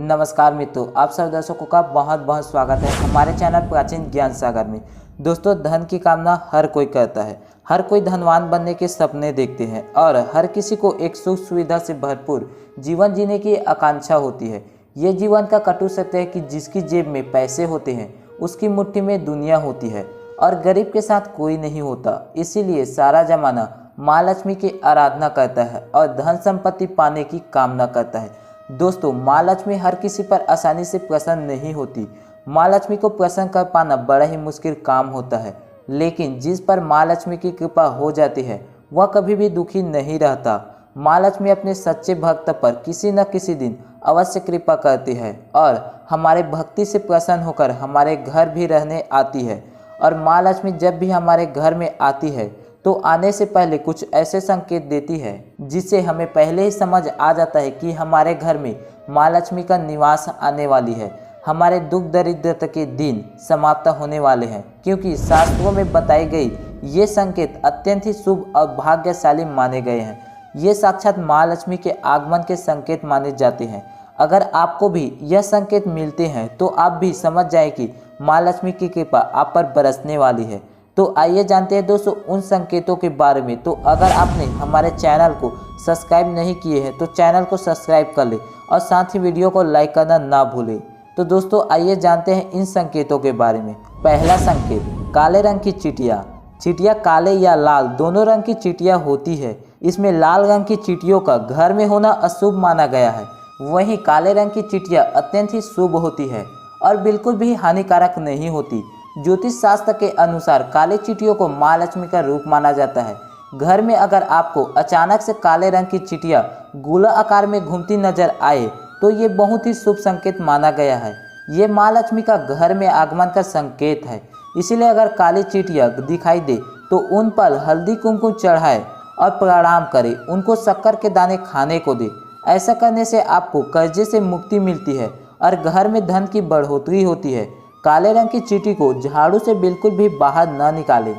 नमस्कार मित्रों, आप सब दर्शकों का बहुत बहुत स्वागत है हमारे चैनल प्राचीन ज्ञान सागर में। दोस्तों, धन की कामना हर कोई करता है, हर कोई धनवान बनने के सपने देखते हैं और हर किसी को एक सुख सुविधा से भरपूर जीवन जीने की आकांक्षा होती है। ये जीवन का कटु सत्य है कि जिसकी जेब में पैसे होते हैं उसकी मुट्ठी में दुनिया होती है और गरीब के साथ कोई नहीं होता। इसीलिए सारा जमाना माँ लक्ष्मी की आराधना करता है और धन संपत्ति पाने की कामना करता है। दोस्तों, माँ लक्ष्मी हर किसी पर आसानी से प्रसन्न नहीं होती। माँ लक्ष्मी को प्रसन्न कर पाना बड़ा ही मुश्किल काम होता है, लेकिन जिस पर माँ लक्ष्मी की कृपा हो जाती है वह कभी भी दुखी नहीं रहता। माँ लक्ष्मी अपने सच्चे भक्त पर किसी न किसी दिन अवश्य कृपा करती है और हमारे भक्ति से प्रसन्न होकर हमारे घर भी रहने आती है। और माँ लक्ष्मी जब भी हमारे घर में आती है तो आने से पहले कुछ ऐसे संकेत देती है जिससे हमें पहले ही समझ आ जाता है कि हमारे घर में माँ लक्ष्मी का निवास आने वाली है। हमारे दुख दरिद्रता के दिन समाप्त होने वाले हैं, क्योंकि शास्त्रों में बताई गई ये संकेत अत्यंत ही शुभ और भाग्यशाली माने गए हैं। ये साक्षात माँ लक्ष्मी के आगमन के संकेत माने जाते हैं। अगर आपको भी यह संकेत मिलते हैं तो आप भी समझ जाए कि माँ लक्ष्मी की कृपा आप पर बरसने वाली है। तो आइए जानते हैं दोस्तों उन संकेतों के बारे में। तो अगर आपने हमारे चैनल को सब्सक्राइब नहीं किए हैं तो चैनल को सब्सक्राइब कर ले और साथ ही वीडियो को लाइक करना ना भूलें। तो दोस्तों आइए जानते हैं इन संकेतों के बारे में। पहला संकेत, काले रंग की चींटियाँ। चींटियाँ काले या लाल दोनों रंग की चींटियाँ होती है। इसमें लाल रंग की चींटियों का घर में होना अशुभ माना गया है, वहीं काले रंग की चींटियाँ अत्यंत ही शुभ होती है और बिल्कुल भी हानिकारक नहीं होती। ज्योतिष शास्त्र के अनुसार काले चींटियों को माँ लक्ष्मी का रूप माना जाता है। घर में अगर आपको अचानक से काले रंग की चींटियाँ गोला आकार में घूमती नजर आए तो ये बहुत ही शुभ संकेत माना गया है। ये माँ लक्ष्मी का घर में आगमन का संकेत है। इसीलिए अगर काली चींटियाँ दिखाई दे तो उन पर हल्दी कुमकुम चढ़ाए और प्रणाम करें, उनको शक्कर के दाने खाने को दे। ऐसा करने से आपको कर्जे से मुक्ति मिलती है और घर में धन की बढ़ोतरी होती है। काले रंग की चींटी को झाड़ू से बिल्कुल भी बाहर न निकालें।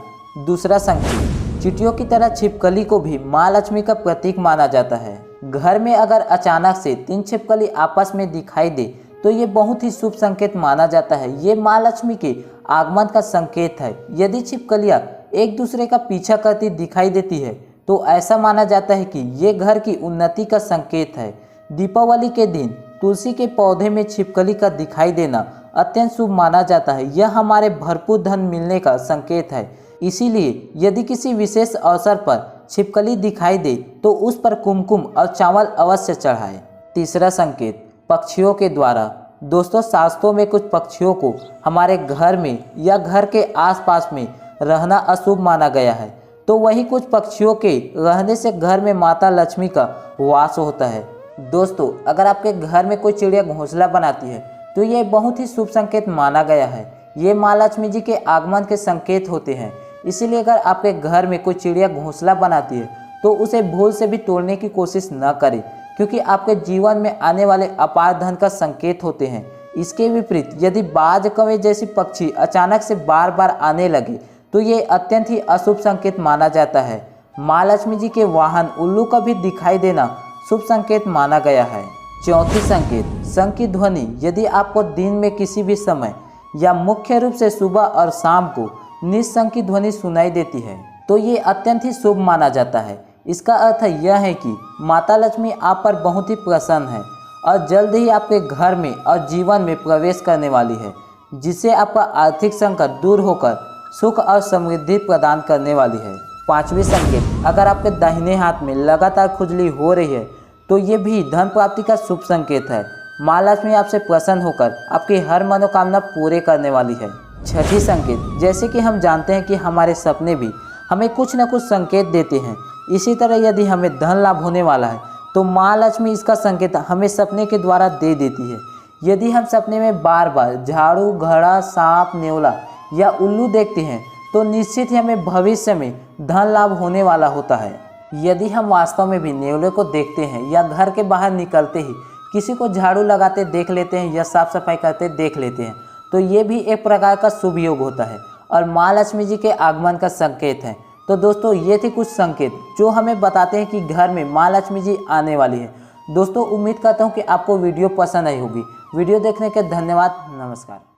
दूसरा संकेत, चींटियों की तरह छिपकली को भी माँ लक्ष्मी का प्रतीक माना जाता है। घर में अगर अचानक से 3 छिपकली आपस में दिखाई दे तो ये बहुत ही शुभ संकेत माना जाता है। ये माँ लक्ष्मी के आगमन का संकेत है। यदि छिपकलियाँ एक दूसरे का पीछा करती दिखाई देती है तो ऐसा माना जाता है कि ये घर की उन्नति का संकेत है। दीपावली के दिन तुलसी के पौधे में छिपकली का दिखाई देना अत्यंत शुभ माना जाता है। यह हमारे भरपूर धन मिलने का संकेत है। इसीलिए यदि किसी विशेष अवसर पर छिपकली दिखाई दे तो उस पर कुमकुम और चावल अवश्य चढ़ाएं। तीसरा संकेत, पक्षियों के द्वारा। दोस्तों, शास्त्रों में कुछ पक्षियों को हमारे घर में या घर के आसपास में रहना अशुभ माना गया है, तो वहीं कुछ पक्षियों के रहने से घर में माता लक्ष्मी का वास होता है। दोस्तों, अगर आपके घर में कोई चिड़िया घोंसला बनाती है तो ये बहुत ही शुभ संकेत माना गया है। ये माँ लक्ष्मी जी के आगमन के संकेत होते हैं। इसीलिए अगर आपके घर में कोई चिड़िया घोंसला बनाती है तो उसे भूल से भी तोड़ने की कोशिश न करें, क्योंकि आपके जीवन में आने वाले अपार धन का संकेत होते हैं। इसके विपरीत यदि बाज, कौवे जैसी पक्षी अचानक से बार बार आने लगे तो ये अत्यंत ही अशुभ संकेत माना जाता है। माँ लक्ष्मी जी के वाहन उल्लू का भी दिखाई देना शुभ संकेत माना गया है। चौथी संकेत, शंख की ध्वनि। यदि आपको दिन में किसी भी समय या मुख्य रूप से सुबह और शाम को निशंख की ध्वनि सुनाई देती है तो ये अत्यंत ही शुभ माना जाता है। इसका अर्थ यह है कि माता लक्ष्मी आप पर बहुत ही प्रसन्न है और जल्द ही आपके घर में और जीवन में प्रवेश करने वाली है, जिससे आपका आर्थिक संकट दूर होकर सुख और समृद्धि प्रदान करने वाली है। पांचवी संकेत, अगर आपके दाहिने हाथ में लगातार खुजली हो रही है तो ये भी धन प्राप्ति का शुभ संकेत है। माँ लक्ष्मी आपसे प्रसन्न होकर आपकी हर मनोकामना पूरे करने वाली है। छठी संकेत, जैसे कि हम जानते हैं कि हमारे सपने भी हमें कुछ न कुछ संकेत देते हैं, इसी तरह यदि हमें धन लाभ होने वाला है तो माँ लक्ष्मी इसका संकेत हमें सपने के द्वारा दे देती है। यदि हम सपने में बार बार झाड़ू, घड़ा, सांप, नेवला या उल्लू देखते हैं तो निश्चित ही हमें भविष्य में धन लाभ होने वाला होता है। यदि हम वास्तव में भी नेवले को देखते हैं या घर के बाहर निकलते ही किसी को झाड़ू लगाते देख लेते हैं या साफ सफाई करते देख लेते हैं तो ये भी एक प्रकार का शुभ योग होता है और माँ लक्ष्मी जी के आगमन का संकेत है। तो दोस्तों, ये थे कुछ संकेत जो हमें बताते हैं कि घर में माँ लक्ष्मी जी आने वाली है। दोस्तों उम्मीद करता हूँ कि आपको वीडियो पसंद आई होगी। वीडियो देखने के धन्यवाद। नमस्कार।